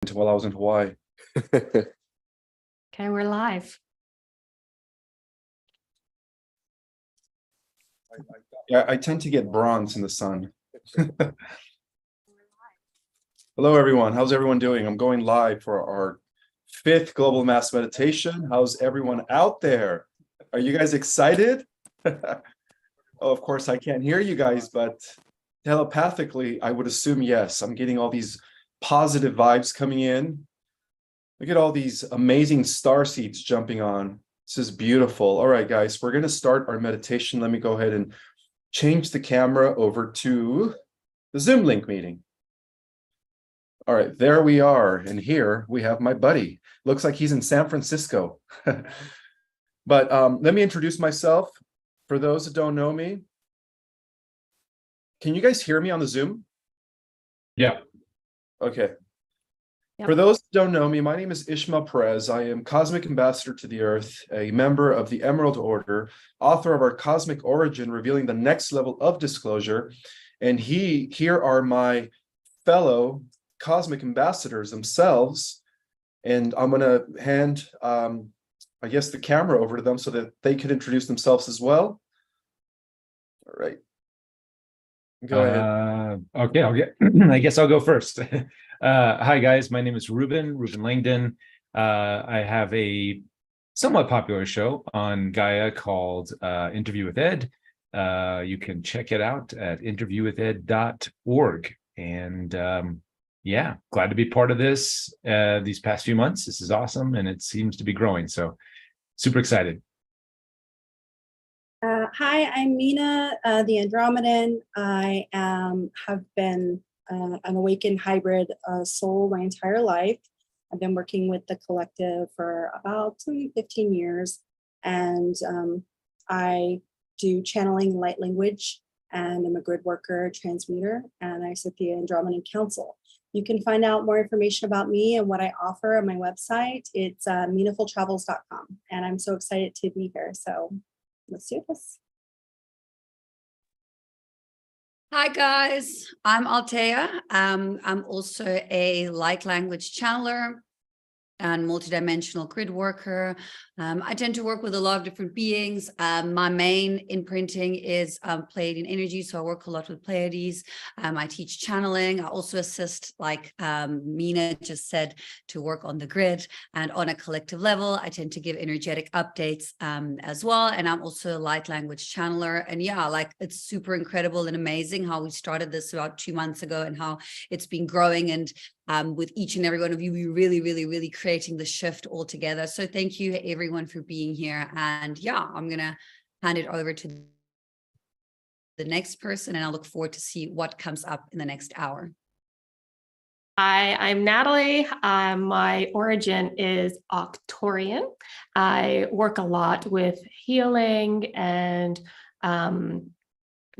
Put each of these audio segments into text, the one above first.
while I was in Hawaii. Okay, we're live. Yeah, I tend to get bronze in the sun. Hello, everyone. How's everyone doing? I'm going live for our 5th global mass meditation. How's everyone out there? Are you guys excited? Oh, of course, I can't hear you guys, but telepathically, I would assume yes. I'm getting all these positive vibes coming in. Look at all these amazing star seeds jumping on. This is beautiful. All right, guys, we're going to start our meditation. Let me go ahead and change the camera over to the Zoom link meeting. All right, there we are. And here we have my buddy. Looks like he's in San Francisco. But let me introduce myself. For those that don't know me, can you guys hear me on the Zoom? Yeah. Okay. Yep. For those that don't know me, my name is Ismael Perez. I am Cosmic Ambassador to the Earth, a member of the Emerald Order, author of our Cosmic Origin, revealing the next level of disclosure. And here are my fellow Cosmic Ambassadors themselves. And I'm going to hand, I guess, the camera over to them so that they could introduce themselves as well. All right. Go ahead. Okay, I guess I'll go first. Hi, guys. My name is Ruben Langdon. I have a somewhat popular show on Gaia called Interview with Ed. You can check it out at interviewwithed.org. And yeah, glad to be part of this these past few months. This is awesome, and it seems to be growing. So super excited. Hi, I'm Mina, the Andromedan. I have been an awakened hybrid soul my entire life. I've been working with the collective for about 15 years, and I do channeling light language, and I'm a Gridworker, Transmuter, and I sit the Andromedan Council. You can find out more information about me and what I offer on my website. It's meaningfultravels.com, and I'm so excited to be here. So let's do this. Hi, guys. I'm Altea. I'm also a light language channeler and multidimensional grid worker. I tend to work with a lot of different beings. My main imprinting is Pleiadian in energy, so I work a lot with Pleiades. I teach channeling. I also assist, like Mina just said, to work on the grid and on a collective level. I tend to give energetic updates as well. And I'm also a light language channeler. And yeah, like it's super incredible and amazing how we started this about 2 months ago and how it's been growing. And with each and every one of you, we're really creating the shift all together. So thank you everyone for being here. And yeah, I'm going to hand it over to the next person, and I look forward to see what comes up in the next hour. Hi, I'm Natalie. My origin is Arcturian. I work a lot with healing and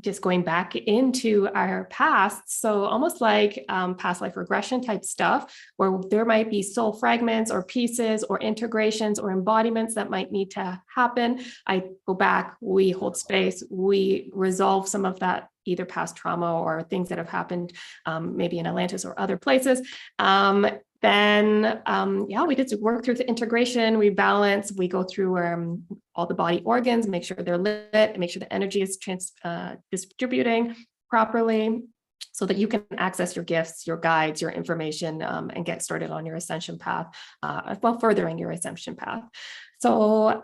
just going back into our past. So almost like past life regression type stuff, where there might be soul fragments or pieces or integrations or embodiments that might need to happen. I go back, we hold space, we resolve some of that, either past trauma or things that have happened maybe in Atlantis or other places. Yeah, we did work through the integration, we balance, we go through all the body organs, make sure they're lit, make sure the energy is distributing properly so that you can access your gifts, your guides, your information, and get started on your ascension path, while furthering your ascension path. So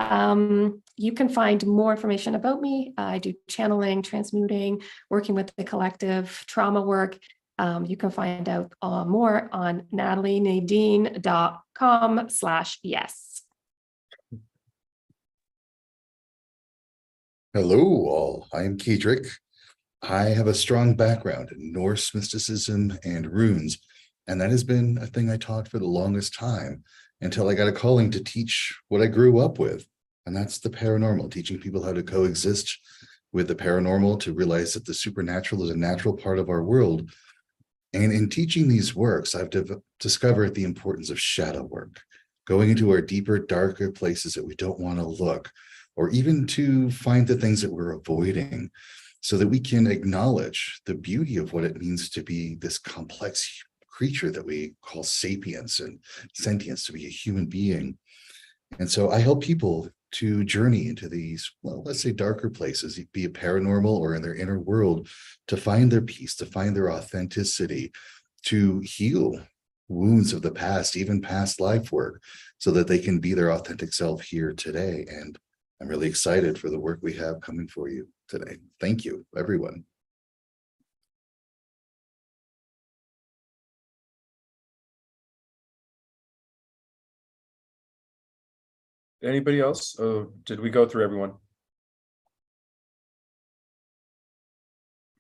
you can find more information about me. I do channeling, transmuting, working with the collective, trauma work. You can find out more on natalienadine.com/yes. Hello, all. I am Kedrick. I have a strong background in Norse mysticism and runes, and that has been a thing I taught for the longest time until I got a calling to teach what I grew up with, and that's the paranormal, teaching people how to coexist with the paranormal, to realize that the supernatural is a natural part of our world. And in teaching these works, I've discovered the importance of shadow work, going into our deeper, darker places that we don't want to look, or even to find the things that we're avoiding so that we can acknowledge the beauty of what it means to be this complex creature that we call sapience and sentience, to be a human being. And so I help people to journey into these, well, let's say darker places, be it paranormal or in their inner world, to find their peace, to find their authenticity, to heal wounds of the past, even past life work, so that they can be their authentic self here today. And I'm really excited for the work we have coming for you today. Thank you, everyone. Anybody else? Did we go through everyone?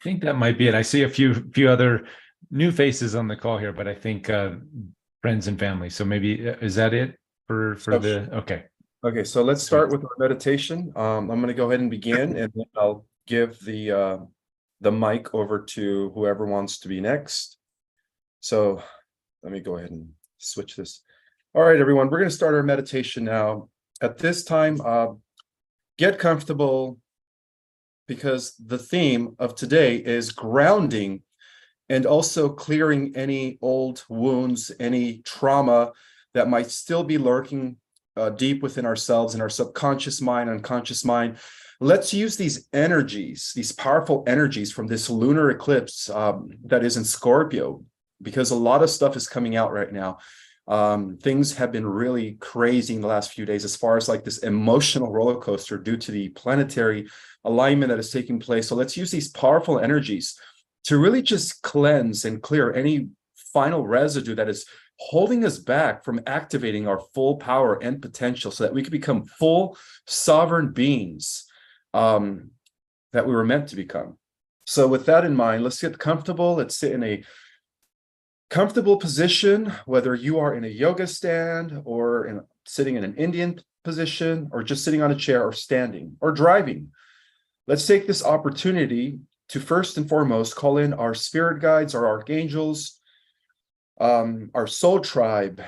I think that might be it. I see a few other new faces on the call here, but I think friends and family. So maybe is that it for the okay. Okay, so let's start with our meditation. I'm going to go ahead and begin, and then I'll give the mic over to whoever wants to be next. So let me go ahead and switch this. All right, everyone, we're going to start our meditation now. At this time, get comfortable, because the theme of today is grounding and also clearing any old wounds, any trauma that might still be lurking deep within ourselves, in our subconscious mind, unconscious mind. Let's use these energies, these powerful energies from this lunar eclipse that is in Scorpio, because a lot of stuff is coming out right now. Things have been really crazy in the last few days, as far as like this emotional roller coaster due to the planetary alignment that is taking place. So let's use these powerful energies to really just cleanse and clear any final residue that is holding us back from activating our full power and potential, so that we can become full sovereign beings that we were meant to become. So with that in mind, let's get comfortable. Let's sit in a comfortable position, whether you are in a yoga stand or sitting in an Indian position, or just sitting on a chair or standing or driving. Let's take this opportunity to first and foremost call in our spirit guides, our archangels, our soul tribe,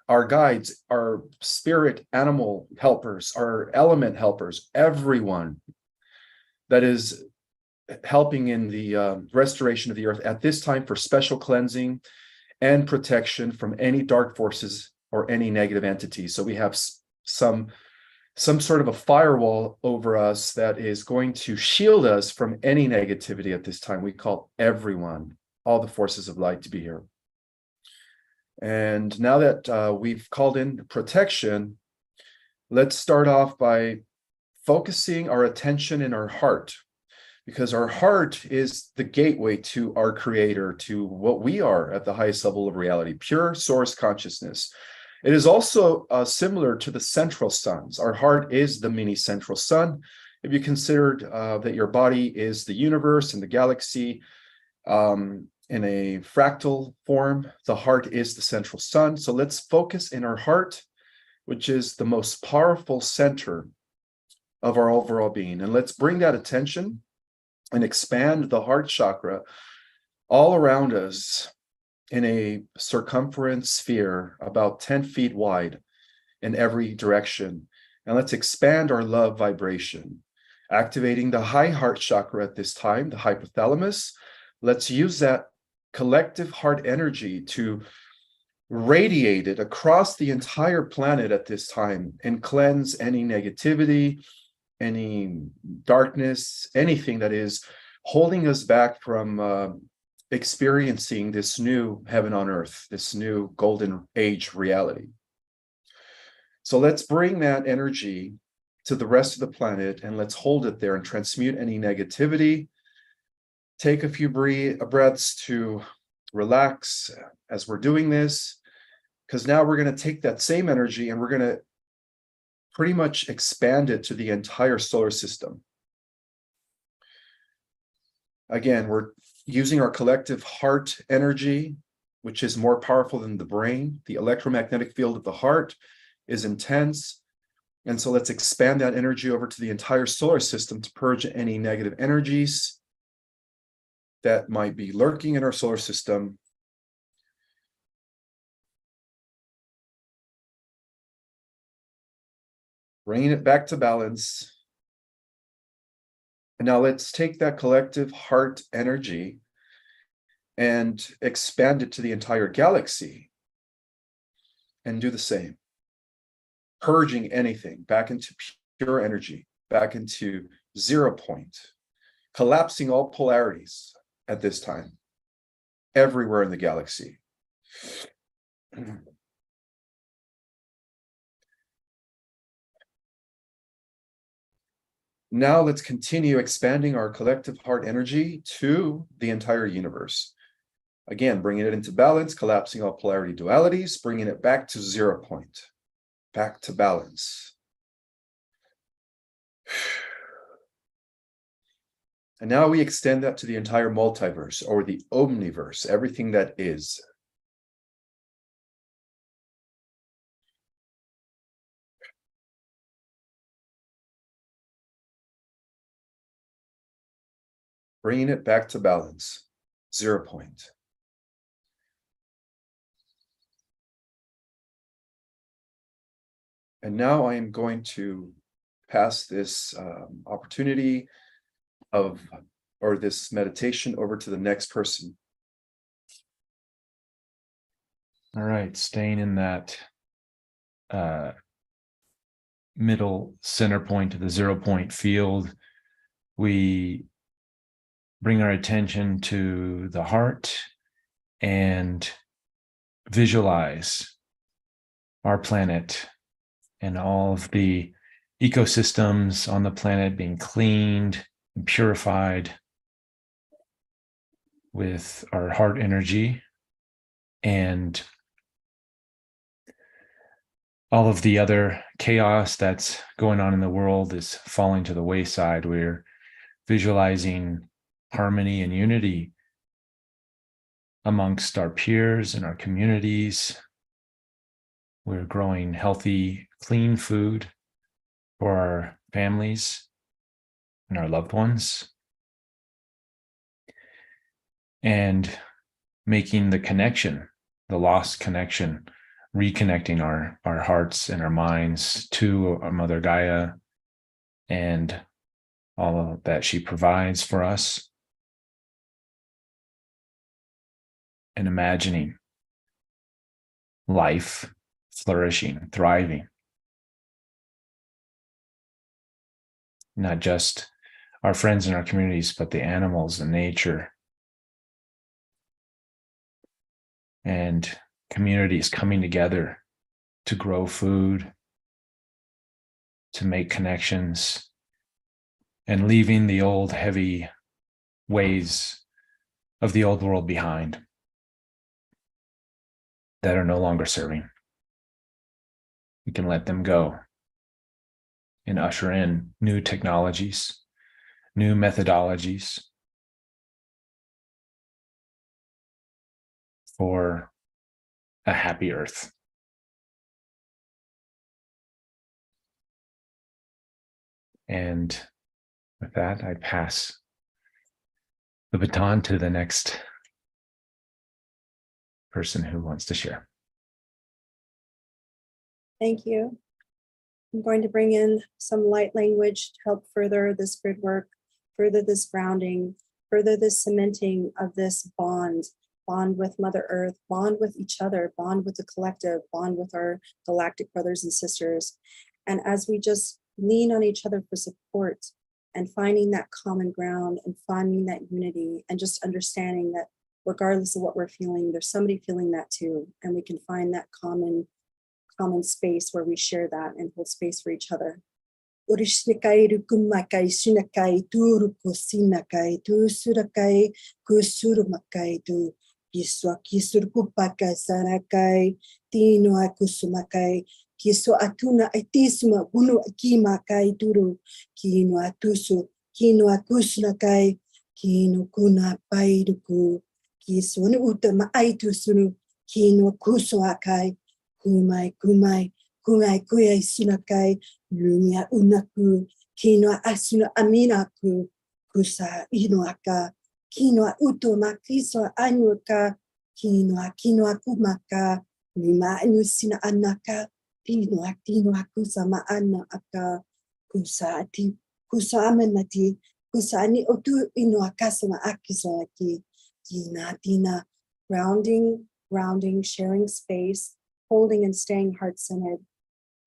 our guides, our spirit animal helpers, our element helpers, everyone that is helping in the restoration of the earth at this time for special cleansing and protection from any dark forces or any negative entities. So we have some sort of a firewall over us that is going to shield us from any negativity at this time. We call everyone, all the forces of light, to be here. And now that we've called in protection, let's start off by focusing our attention in our heart, because our heart is the gateway to our creator, to what we are at the highest level of reality, pure source consciousness. It is also similar to the central suns. Our heart is the mini central sun. If you considered that your body is the universe and the galaxy in a fractal form, the heart is the central sun. So let's focus in our heart, which is the most powerful center of our overall being. And let's bring that attention and expand the heart chakra all around us in a circumference sphere about 10 feet wide in every direction. And let's expand our love vibration, activating the high heart chakra at this time, the hypothalamus. Let's use that collective heart energy to radiate it across the entire planet at this time and cleanse any negativity, any darkness, anything that is holding us back from experiencing this new heaven on earth, this new golden age reality. So let's bring that energy to the rest of the planet, and let's hold it there and transmute any negativity. Take a few breaths to relax as we're doing this, because now we're going to take that same energy and we're going to pretty much expand it to the entire solar system. Again, we're using our collective heart energy, which is more powerful than the brain. The electromagnetic field of the heart is intense. And so let's expand that energy over to the entire solar system to purge any negative energies that might be lurking in our solar system. Bringing it back to balance. And now let's take that collective heart energy and expand it to the entire galaxy and do the same. Purging anything back into pure energy, back into 0 point, collapsing all polarities at this time, everywhere in the galaxy. Now let's continue expanding our collective heart energy to the entire universe. Again, bringing it into balance, collapsing all polarity dualities, bringing it back to 0 point, back to balance. And now we extend that to the entire multiverse or the omniverse, everything that is. Bringing it back to balance, 0 point. And now I am going to pass this opportunity or this meditation over to the next person. All right, staying in that middle center point of the 0 point field, we bring our attention to the heart and visualize our planet and all of the ecosystems on the planet being cleaned and purified with our heart energy, and all of the other chaos that's going on in the world is falling to the wayside. We're visualizing harmony and unity amongst our peers and our communities. We're growing healthy, clean food for our families and our loved ones, and making the connection, the lost connection, reconnecting our hearts and our minds to our Mother Gaia and all that she provides for us, and imagining life flourishing, thriving. Not just our friends and our communities, but the animals and nature. And communities coming together to grow food, to make connections, and leaving the old heavy ways of the old world behind that are no longer serving. We can let them go and usher in new technologies, new methodologies for a happy earth. And with that, I pass the baton to the next person who wants to share. Thank you. I'm going to bring in some light language to help further this grid work, further this grounding, further this cementing of this bond with Mother Earth, bond with each other, bond with the collective, bond with our galactic brothers and sisters. And as we just lean on each other for support and finding that common ground and finding that unity and just understanding that regardless of what we're feeling, there's somebody feeling that too. And we can find that common space where we share that and hold space for each other. Urishnikai rukumakai sunakai turuku sinakai tu surakai kusurumakai tu kiswa kisurkupakai sarakai tino akusumakai kiso atuna itisma gunu akimakai turu kino atusu kino akusunakai kino kuna pairuku kiso ni utama aitusunu kino kusuakai kumai kuyai sunakai lumia unaku kino asuna aminaku kusa inoaka kino utoma kiso anuka kino akumaka lima anusina anaka tino akusa maana aka kusa amenati kusa ani otu inoaka sama akiso aki Dina, Dina, grounding, sharing space, holding and staying heart-centered,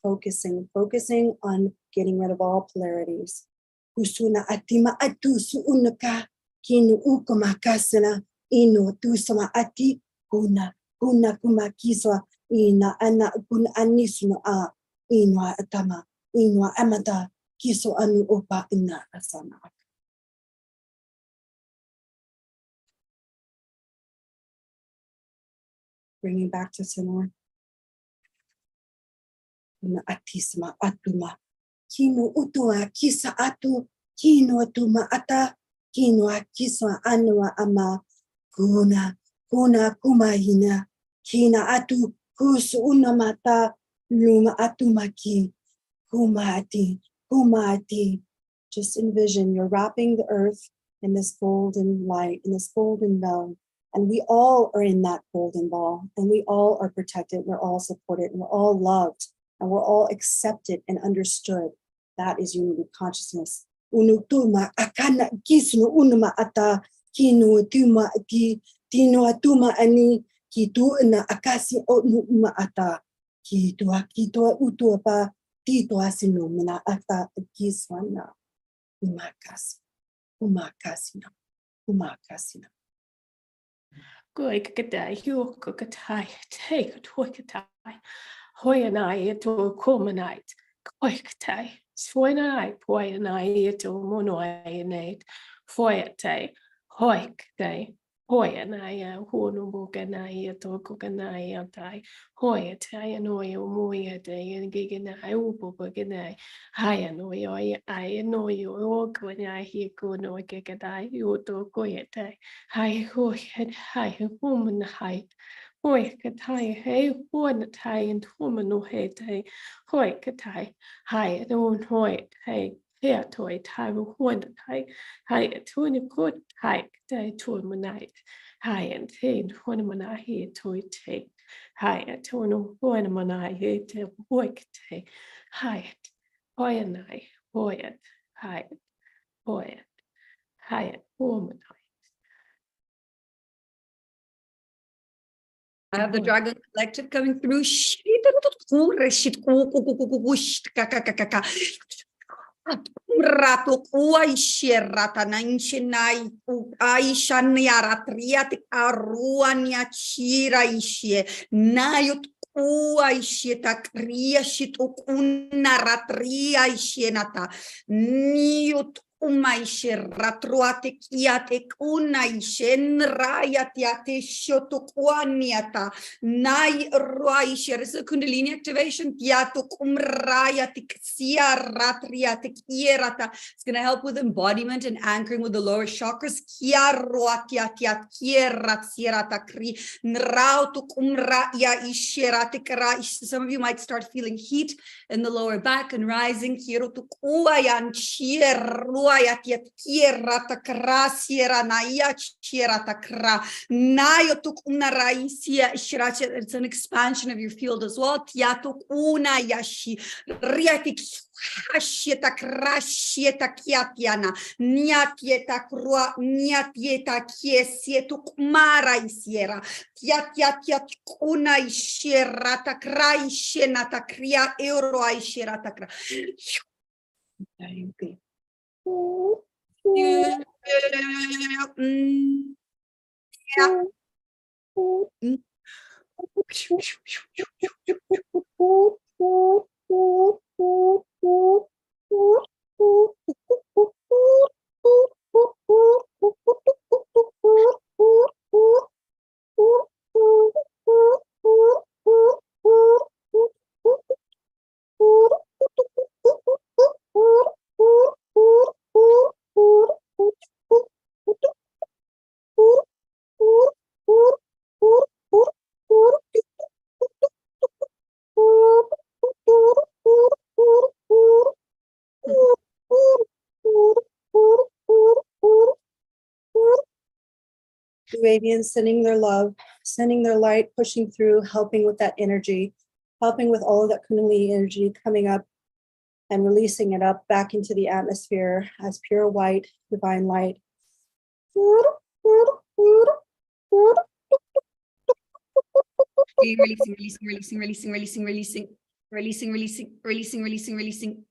focusing on getting rid of all polarities. Kusuna atima atu suunaka, kinu ukomakasana, ino tu sama ati, kuna kumakiswa, ina ana kun anisuna a, inwa atama, inwa amata, kiso anu opa ina asana. Bringing back to center. Na atisma atuma. Kino utua kisa atu. Kino atuma ata. Kino akiswa anua ama. Kuna kumahina. Kina atu kus unamata. Luma atumaki. Kumati. Just envision you're wrapping the earth in this golden light, in this golden bell. And we all are in that golden ball, and we all are protected, we're all supported, and we're all loved, and we're all accepted and understood. That is unity consciousness. Unutuma akana kisnu unuma ata kinu tuma ki tino atuma ani kitu na akasi onuma ata kitu utuapa tito asinu mina ata kiswana umakasina. Goi kakatai, yu kakatai, take a twikatai. Hoyanai eto kulmanite, koikatai, swanai, poyanai eto monoianate, foyate, hoiktai, hoyanai, hunubukanai eto kukanai atai, hoyatai, anoyo moyate, and giganai, upoganai, hayanoyo, I know you, okwanai, he could no kikadai, uto koyate. Hi, hoyed, hi, woman, hi. Hoi katai, hey, one tai, and woman, no hey, tai, hoi katai, hi, no hoi, hey, here toy, tai, one tai, hi, a twenty good, hi, tai, to night, hi, and hey, one mana here, toy, take, hi, a tono, one mana here, te, hoi katai, hi, hoi and I, hoi it, hi, hoi it, hi, woman. I have the Dragon Collective coming through. Rato kuaishe ratana inchinai aisha niaratriat aruania chira ishe nayut kuaishe takria shit ukuna ratria ishe nata niut umaishe ratruate kiate kuna ishe nrayatiate shotukwaniata nai ruaishe. This is a Kundalini activation. It's going to help with embodiment and anchoring with the lower chakras. Some of you might start feeling heat in the lower back and rising. It's an expansion of your field as well. Hashieta krashieta kiatiana niatieta krua niatieta kiesietu mara isiera tiatiatiat kuna ishera takra ishena takria euro ishera takra. Avians sending their love, sending their light, pushing through, helping with that energy, helping with all of that Kundalini energy coming up and releasing it up back into the atmosphere as pure white, divine light. Releasing, releasing, releasing, releasing, releasing, releasing, releasing, releasing, releasing, releasing, releasing.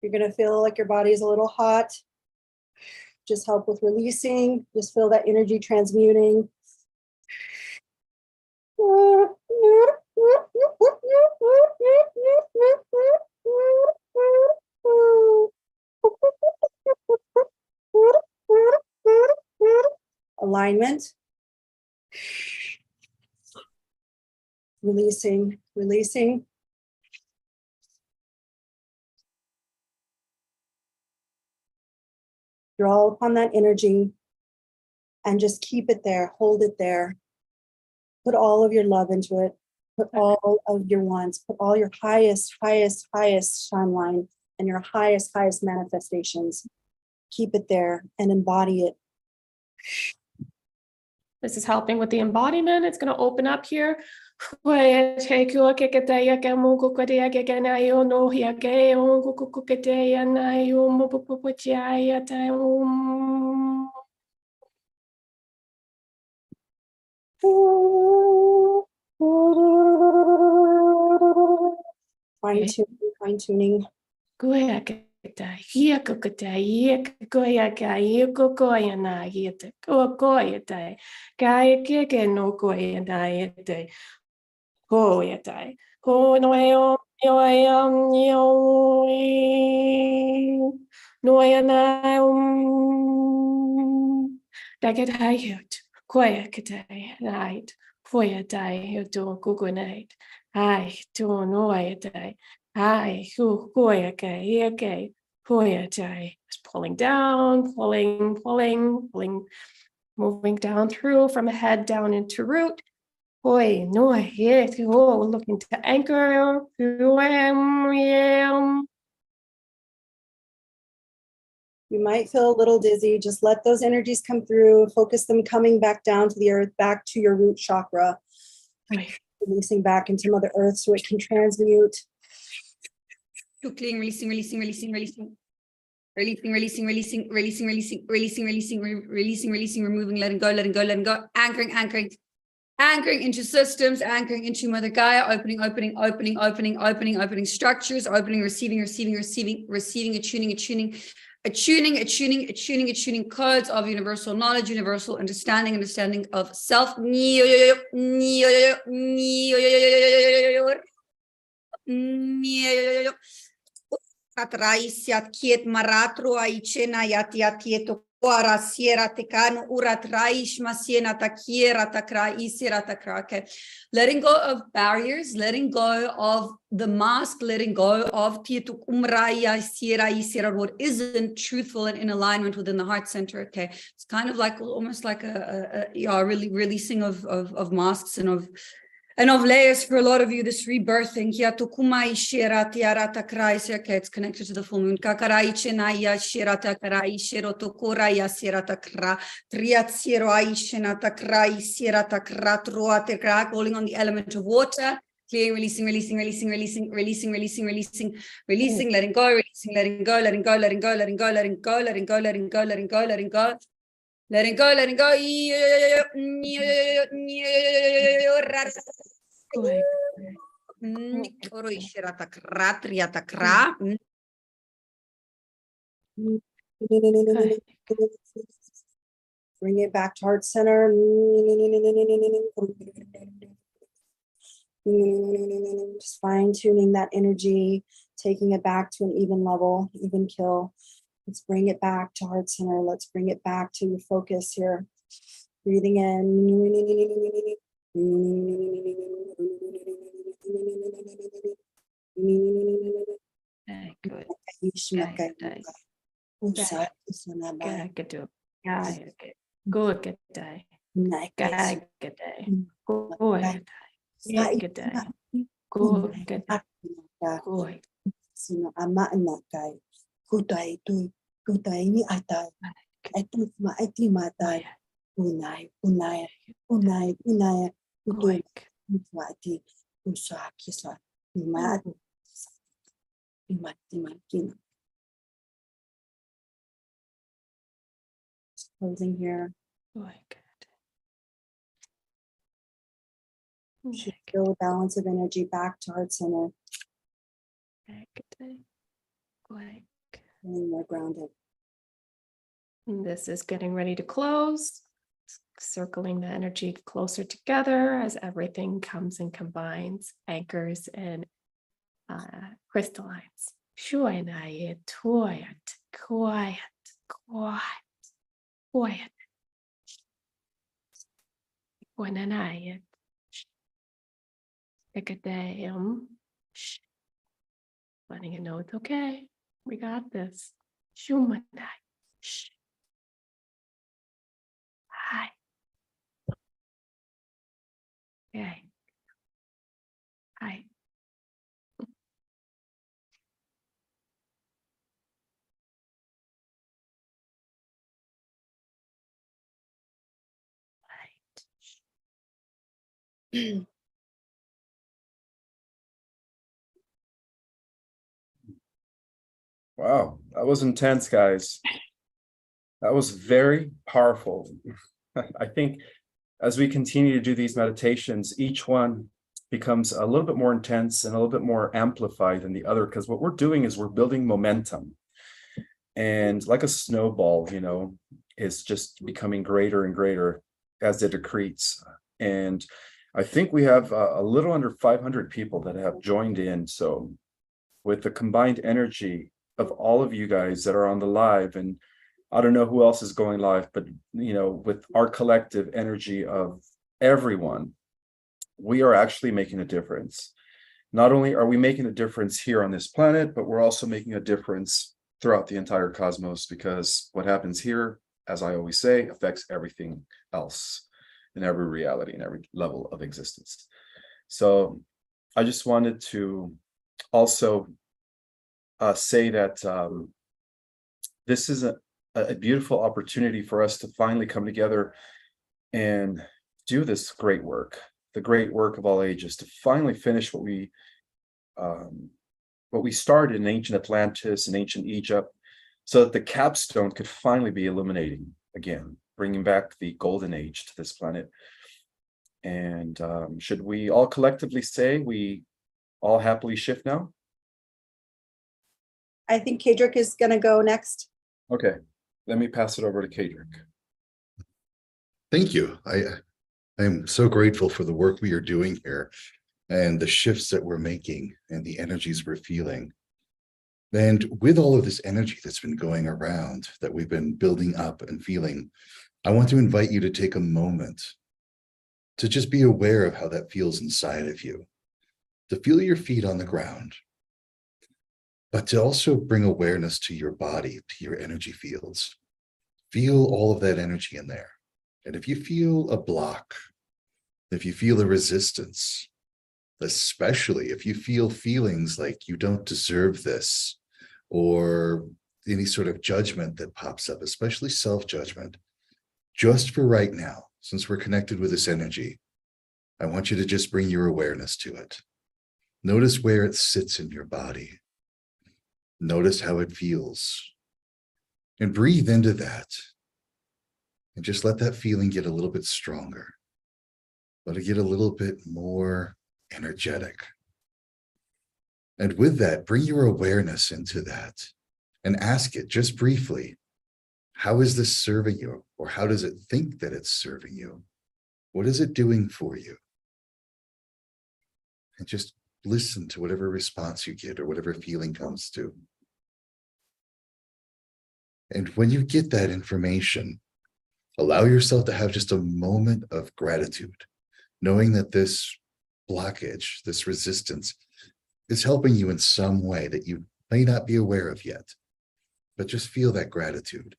You're going to feel like your body is a little hot. Just help with releasing. Just feel that energy transmuting. Alignment. Releasing, releasing. Draw upon that energy and just keep it there, hold it there. Put all of your love into it. Put all of your wants, put all your highest shine line and your highest manifestations. Keep it there and embody it. This is helping with the embodiment. It's going to open up here. Fine tuning. Just pulling down, pulling, moving down through from head down into root. Looking to anchor. You might feel a little dizzy. Just let those energies come through. Focus them coming back down to the earth, back to your root chakra. Releasing back into Mother Earth so it can transmute. Clean, releasing, releasing, releasing, releasing. Releasing, releasing, releasing, releasing, releasing, releasing, releasing, releasing, releasing, removing, letting go, letting go, letting go, anchoring, anchoring, anchoring into systems, anchoring into Mother Gaia, opening, opening, opening, opening, opening, opening structures, opening, receiving, receiving, receiving, receiving, attuning, attuning, attuning, attuning, attuning, attuning codes of universal knowledge, universal understanding, understanding of self. Raisiat kiet maratro aichena yatiatieto quara sierra tecano urat raish masiena takiera takra isira takra. Okay, letting go of barriers, letting go of the mask, letting go of tietu umraya sierra isira, what isn't truthful and in alignment within the heart center. Okay, it's kind of like almost like really releasing of masks and of layers for a lot of you, this rebirthing. Okay, it's connected to the full moon. Calling on the element of water. Clearing, releasing, releasing, releasing, releasing, releasing, releasing, releasing, releasing, letting go, releasing, letting go, letting go, letting go, letting go, letting go, letting go, letting go, letting go, letting go. Letting go, letting go. Bring it back to heart center. Just fine tuning that energy, taking it back to an even level, even kill. Let's bring it back to heart center. Let's bring it back to your focus here. Breathing in. Good. Sino ama anak kay kutai tu kutai ni atai etu ma eti matai Unai, unai, unai, unai, unai, Like, unai, unsa, kisa, umat, imat, closing here. like, Should feel the balance of energy back to heart center, like. feeling more grounded. This is getting ready to close, circling the energy closer together as everything comes and combines, anchors and crystallines. Shuanayet, quiet, quiet, quiet, quiet. Wananayet. Ekadayam. Letting it know it's okay. We got this. Shumanay. Shh. Hi. Okay. Hi. Wow, that was intense, guys. That was very powerful. I think as we continue to do these meditations, each one becomes a little bit more intense and a little bit more amplified than the other, because what we're doing is we're building momentum. And like a snowball, you know, is just becoming greater and greater as it accretes. And I think we have a little under 500 people that have joined in. So with the combined energy of all of you guys that are on the live, and I don't know who else is going live, but you know, with our collective energy of everyone, we are actually making a difference. Not only are we making a difference here on this planet, but we're also making a difference throughout the entire cosmos, because what happens here, as I always say, affects everything else in every reality and every level of existence. So I just wanted to also say that this is a beautiful opportunity for us to finally come together and do this great work, the great work of all ages, to finally finish what we started in ancient Atlantis and ancient Egypt, so that the capstone could finally be illuminating again, bringing back the golden age to this planet. And should we all collectively say we all happily shift now? I think Kedrick is going to go next. Okay, let me pass it over to Kedrick. Thank you. I am so grateful for the work we are doing here and the shifts that we're making and the energies we're feeling. And with all of this energy that's been going around, that we've been building up and feeling, I want to invite you to take a moment to just be aware of how that feels inside of you, to feel your feet on the ground, but to also bring awareness to your body, to your energy fields. Feel all of that energy in there. And if you feel a block, if you feel a resistance, especially if you feel feelings like you don't deserve this, or any sort of judgment that pops up, especially self-judgment, just for right now, since we're connected with this energy, I want you to just bring your awareness to it. Notice where it sits in your body. Notice how it feels. And breathe into that. And just let that feeling get a little bit stronger. Let it get a little bit more energetic. And with that, bring your awareness into that and ask it just briefly, how is this serving you? Or how does it think that it's serving you? What is it doing for you? And just listen to whatever response you get or whatever feeling comes to. And when you get that information, allow yourself to have just a moment of gratitude, knowing that this blockage, this resistance, is helping you in some way that you may not be aware of yet. But just feel that gratitude,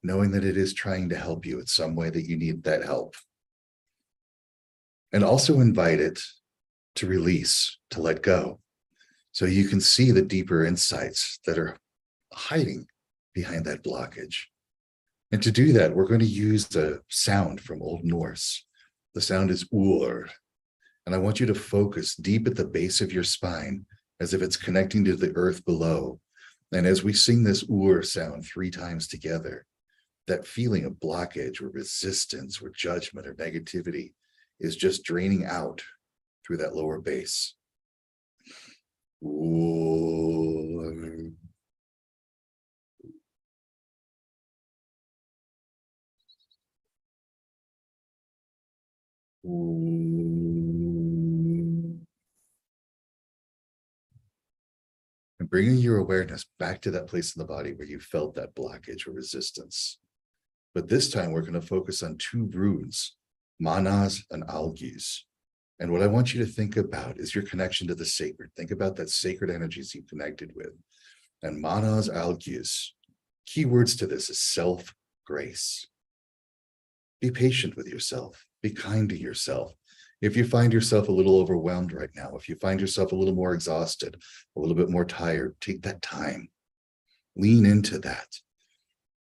knowing that it is trying to help you in some way that you need that help. And also invite it to release, to let go, so you can see the deeper insights that are hiding behind that blockage. And to do that, we're going to use the sound from Old Norse. The sound is ur. And I want you to focus deep at the base of your spine as if it's connecting to the earth below. And as we sing this ur sound 3 times together, that feeling of blockage or resistance or judgment or negativity is just draining out through that lower base. Ur. And bringing your awareness back to that place in the body where you felt that blockage or resistance. But this time we're going to focus on 2 runes, manas and algis. And what I want you to think about is your connection to the sacred. Think about that sacred energies you connected with. And manas, algis, keywords to this is self-grace. Be patient with yourself. Be kind to yourself. If you find yourself a little overwhelmed right now, if you find yourself a little more exhausted, a little bit more tired, take that time. Lean into that.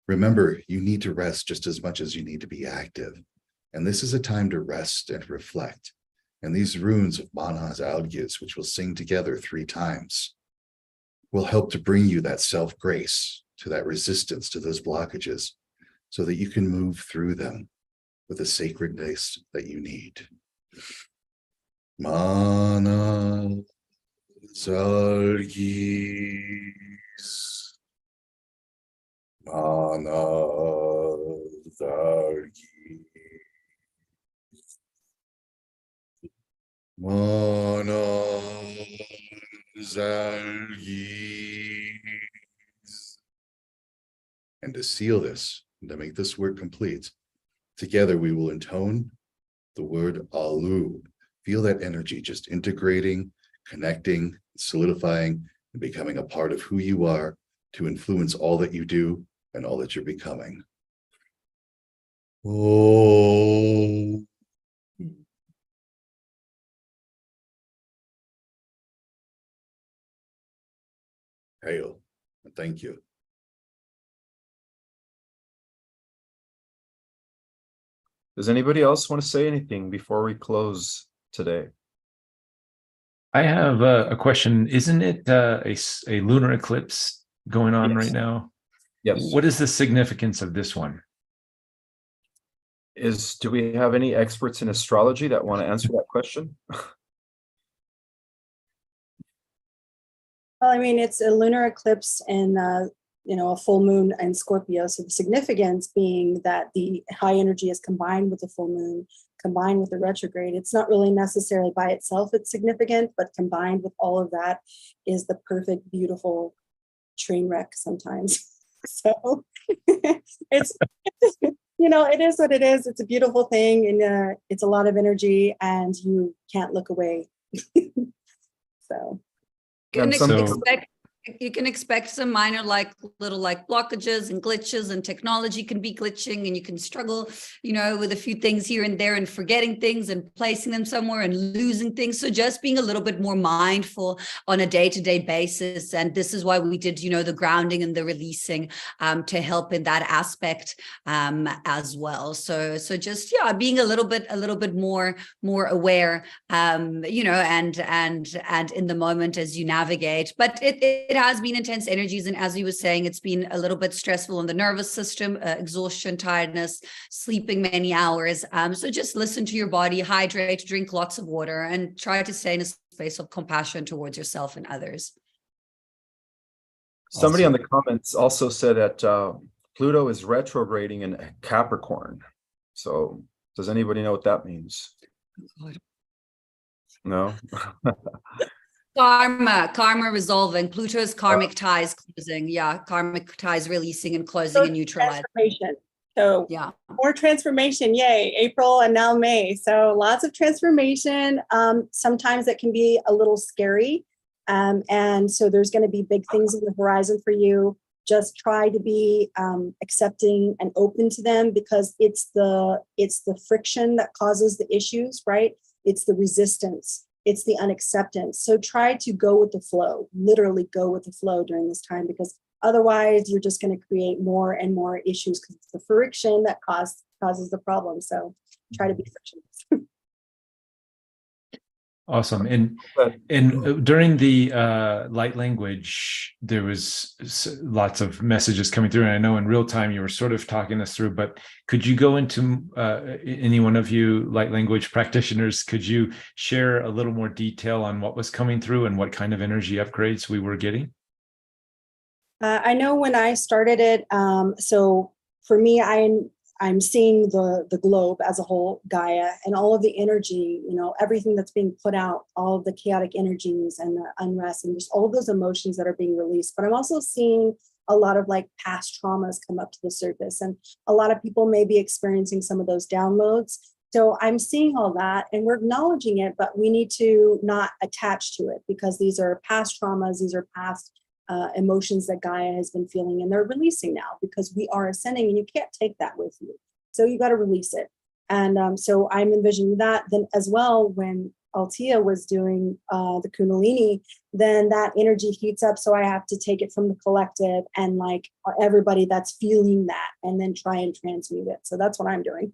Remember, you need to rest just as much as you need to be active. And this is a time to rest and reflect. And these runes of manas, algis, which we'll sing together 3 times, will help to bring you that self-grace, to that resistance, to those blockages, so that you can move through them with the sacredness that you need. Manas, algis, manas, algis, manas, algis. And to seal this, and to make this word complete, together we will intone the word alu. Feel that energy just integrating, connecting, solidifying, and becoming a part of who you are to influence all that you do and all that you're becoming. Oh. Hail, and thank you. Does anybody else want to say anything before we close today? I have a question. Isn't it a lunar eclipse going on Yes. right now? Yes. What is the significance of this one? Do we have any experts in astrology that want to answer that question? Well, I mean, it's a lunar eclipse and, a full moon in Scorpio. So the significance being that the high energy is combined with the full moon, combined with the retrograde. It's not really necessarily by itself it's significant, but combined with all of that is the perfect, beautiful train wreck sometimes. So it's, it is what it is. It's a beautiful thing, and it's a lot of energy, and you can't look away. So. You can expect some minor little blockages and glitches, and technology can be glitching, and you can struggle, with a few things here and there and forgetting things and placing them somewhere and losing things. So just being a little bit more mindful on a day-to-day basis. And this is why we did, the grounding and the releasing to help in that aspect as well. So just, being a little bit more aware, and in the moment as you navigate. But it has been intense energies, and as he was saying, it's been a little bit stressful on the nervous system, exhaustion, tiredness, sleeping many hours. So just listen to your body, hydrate, drink lots of water, and try to stay in a space of compassion towards yourself and others. Somebody on the comments also said that Pluto is retrograding in Capricorn. So does anybody know what that means? No. Karma resolving. Pluto's karmic ties closing. Yeah, karmic ties releasing and closing and neutralizing. Transformation. So yeah, more transformation. Yay, April and now May. So lots of transformation. Sometimes it can be a little scary. And so there's going to be big things on the horizon for you. Just try to be accepting and open to them, because it's the friction that causes the issues, right? It's the resistance. It's the unacceptance. So try to go with the flow, literally go with the flow during this time, because Otherwise, you're just going to create more and more issues because it's the friction that causes the problem. So try to be frictionless. Awesome. But And during the light language, there was lots of messages coming through. And I know in real time you were sort of talking us through, but could you go into any one of you light language practitioners, could you share a little more detail on what was coming through and what kind of energy upgrades we were getting? I know when I started it, so for me, I'm seeing the globe as a whole, Gaia, and all of the energy, everything that's being put out, all of the chaotic energies and the unrest and just all of those emotions that are being released. But I'm also seeing a lot of like past traumas come up to the surface. And a lot of people may be experiencing some of those downloads. So I'm seeing all that and we're acknowledging it, but we need to not attach to it because these are past traumas, these are past emotions that Gaia has been feeling and they're releasing now because we are ascending and you can't take that with you. So you got to release it. And so I'm envisioning that. Then as well, when Altea was doing the Kundalini, then that energy heats up. So I have to take it from the collective and like everybody that's feeling that and then try and transmute it. So that's what I'm doing.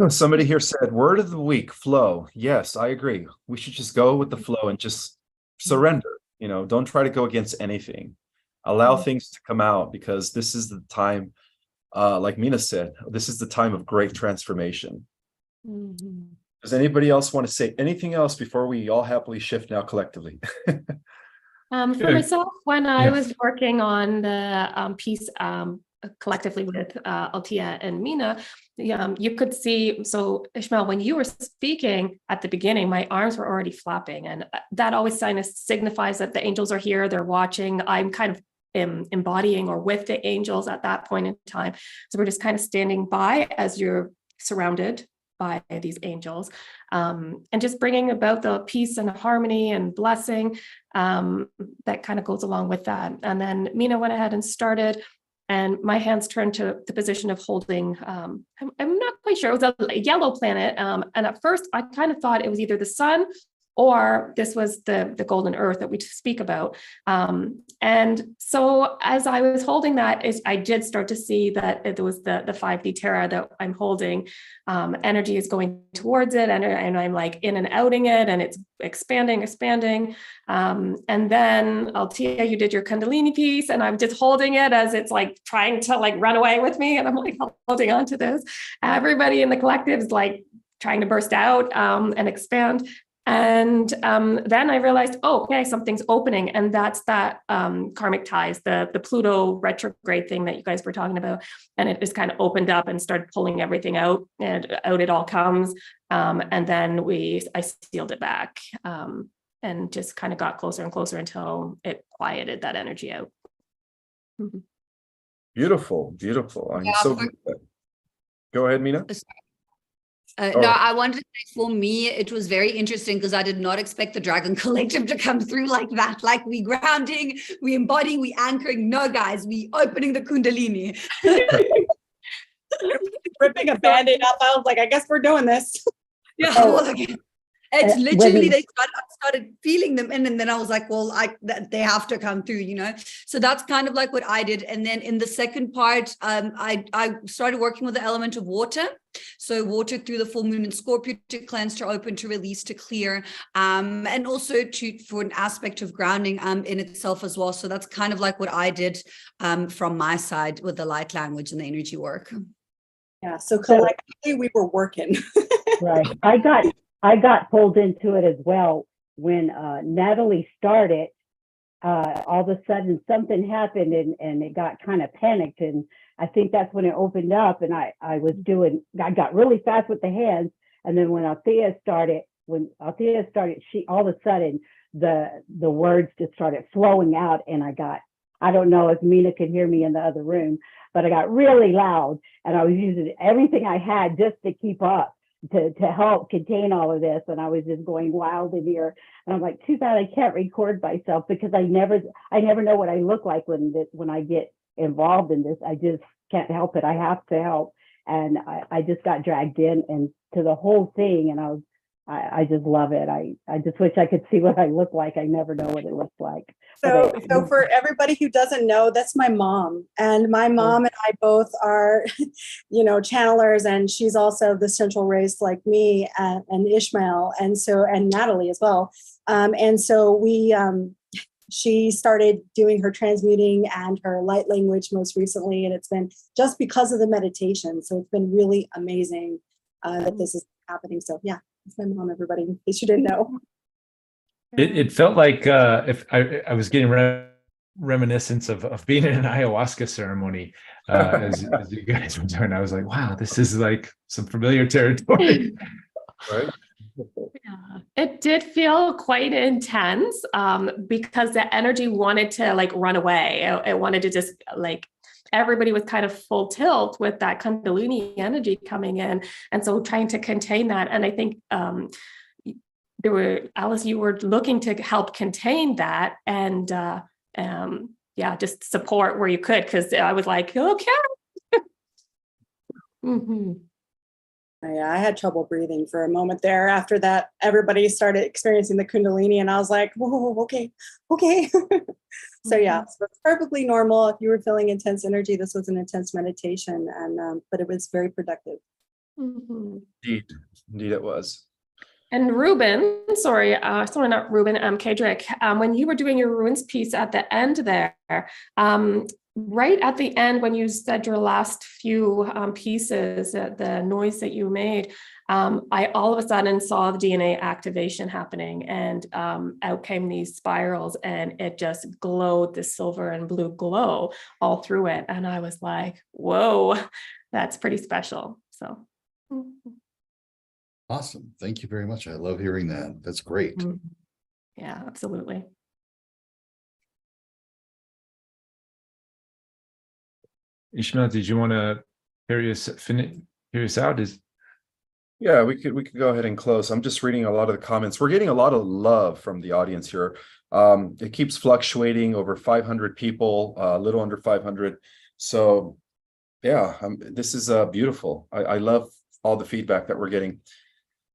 somebody here said, word of the week, flow. Yes, I agree. We should just go with the flow and just surrender. Don't try to go against anything. Allow things to come out because this is the time, like Mina said, this is the time of great transformation. Mhm. Does anybody else want to say anything else before we all happily shift now collectively? For myself, when I Yeah. was working on the piece collectively with Altea and Mina, you could see, so Ismael, when you were speaking at the beginning, my arms were already flapping. And that always signifies that the angels are here, they're watching. I'm kind of embodying or with the angels at that point in time. So we're just kind of standing by as you're surrounded by these angels, and just bringing about the peace and harmony and blessing that kind of goes along with that. And then Mina went ahead and started, and my hands turned to the position of holding, I'm not quite sure, it was a yellow planet. And at first I kind of thought it was either the sun or this was the golden earth that we speak about. And so as I was holding that, I did start to see that it was the 5D Terra that I'm holding. Energy is going towards it, and I'm like in and outing it, and it's expanding. And then Altea, you did your Kundalini piece, and I'm just holding it as it's like trying to like run away with me, and I'm like holding on to this. Everybody in the collective is like trying to burst out and expand. And then I realized, oh, okay, something's opening. And that's that karmic ties, the Pluto retrograde thing that you guys were talking about. And it just kind of opened up and started pulling everything out, and out it all comes. And then I sealed it back and just kind of got closer and closer until it quieted that energy out. Mm-hmm. Beautiful. I'm Yeah, so good at that. Go ahead, Mina. No, I wanted to say for me, it was very interesting because I did not expect the Dragon Collective to come through like that. Like we grounding, we embodying, we anchoring. No, guys, we opening the Kundalini. Ripping a Band-Aid up. I was like, I guess we're doing this. Yeah, Oh. it's literally when- I started feeling them in, and then I was like, well, they have to come through, So that's kind of like what I did. And then in the second part, I started working with the element of water. So water through the full moon in Scorpio to cleanse, to open, to release, to clear, and also for an aspect of grounding in itself as well. So that's kind of like what I did from my side with the light language and the energy work. Yeah. So collectively we were working. Right. I got pulled into it as well when Natalie started. All of a sudden something happened and it got kind of panicked, and I think that's when it opened up, and I got really fast with the hands, and then when Altea started, she all of a sudden the words just started flowing out, and I don't know if Mina could hear me in the other room, but I got really loud, and I was using everything I had just to keep up, to help contain all of this. And I was just going wild in here. And I'm like, too bad I can't record myself, because I never know what I look like when I get involved in this. I just can't help it. I have to help. And I just got dragged in and to the whole thing. And I was I just love it. I just wish I could see what I look like. I never know what it looks like. So, so for everybody who doesn't know, that's my mom. And my mom and I both are, channelers, and she's also the central race like me and Ishmael, and Natalie as well. And so she started doing her transmuting and her light language most recently, and it's been just because of the meditation. So it's been really amazing that this is happening. So yeah, it's my mom, everybody, in case you didn't know. It felt like if I was getting reminiscence of being in an ayahuasca ceremony as you guys were doing. I was like, wow, this is like some familiar territory. Right. Yeah, it did feel quite intense because the energy wanted to like run away. It wanted to just like, everybody was kind of full tilt with that Kundalini energy coming in. And so trying to contain that. And I think Alice, you were looking to help contain that and just support where you could, because I was like, okay. Mm-hmm. Yeah, I had trouble breathing for a moment there. After that, everybody started experiencing the Kundalini, and I was like, whoa, okay. So yeah, so it's perfectly normal. If you were feeling intense energy, this was an intense meditation, and but it was very productive. Mm-hmm. Indeed it was. And Ruben, sorry, not Ruben, Kedrick, when you were doing your runes piece at the end there, right at the end, when you said your last few pieces, the noise that you made, I all of a sudden saw the DNA activation happening, and out came these spirals, and it just glowed, the silver and blue glow all through it. And I was like, whoa, that's pretty special. So. Awesome. Thank you very much. I love hearing that. That's great. Yeah, absolutely. Ishmael, did you want to carry us out? Yeah, we could go ahead and close. I'm just reading a lot of the comments. We're getting a lot of love from the audience here. It keeps fluctuating, over 500 people, a little under 500. So yeah, this is beautiful. I love all the feedback that we're getting.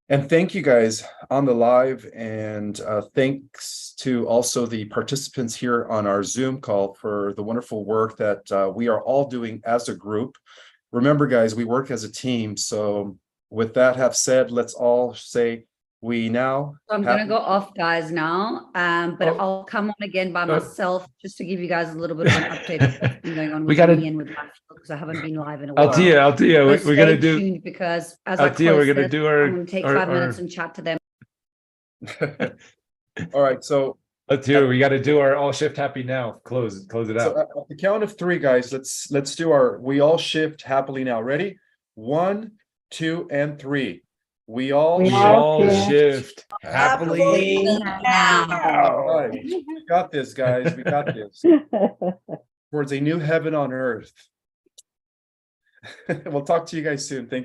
And thank you guys on the live, and thanks to also the participants here on our Zoom call for the wonderful work that we are all doing as a group. Remember, guys, we work as a team. So with that have said, let's all say we now. So I'm going to go off, guys, now, but I'll come on again by myself just to give you guys a little bit of an update of what's been going on with me and with my because I haven't been live in a while. Altia, we're going to do, because as Altia, we're going to do our, I'm going to take 5 minutes and chat to them. All right, so Altia, we got to do our all shift happy now. Close it out. So at the count of 3, guys, let's do our we all shift happily now. Ready? 1, 2, and 3. We all shift happily now. All right. We got this, guys. We got this. Towards a new heaven on earth. We'll talk to you guys soon. Thank you.